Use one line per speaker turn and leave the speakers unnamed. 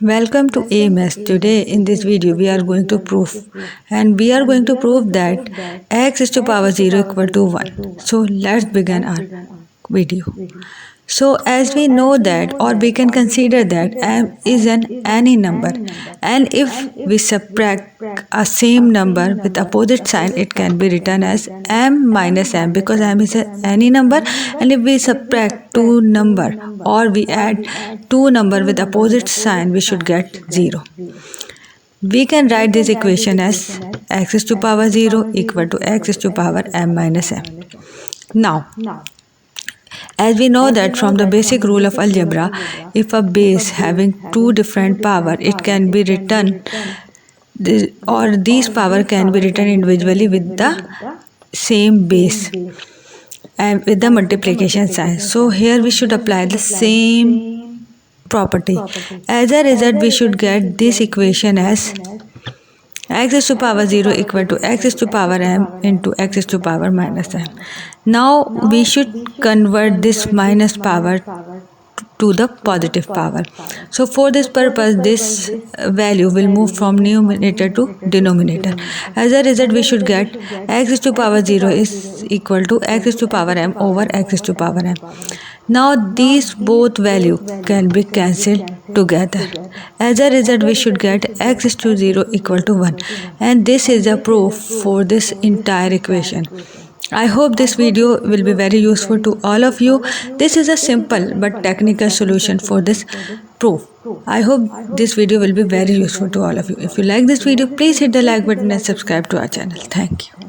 Welcome to AMS. Today in this video we are going to prove that x is to power 0 equal to 1. So let's begin our video. So as we know that, or we can consider that m is an any number, and if we subtract a same number with opposite sign, it can be written as m minus m, because m is any number, and if we subtract two number or we add two number with opposite sign, we should get 0. We can write this equation as x is to power 0 equal to x is to power m minus m. Now, as we know that from the basic rule of algebra, if a base having two different power, it can be written, or these power can be written individually with the same base and with the multiplication sign. So here we should apply the same property. As a result, we should get this equation as x is to power 0 equal to x is to power m into x is to power minus m. Now we should convert this minus power to the positive power. So for this purpose, this value will move from numerator to denominator. As a result, we should get x is to power 0 is equal to x is to power m over x is to power m. Now these both value can be cancelled together. As a result, we should get x is to 0 equal to 1, and this is a proof for this entire equation. I hope this video will be very useful to all of you. This is a simple but technical solution for this proof. I hope this video will be very useful to all of you. If you like this video, please hit the like button and subscribe to our channel. Thank you.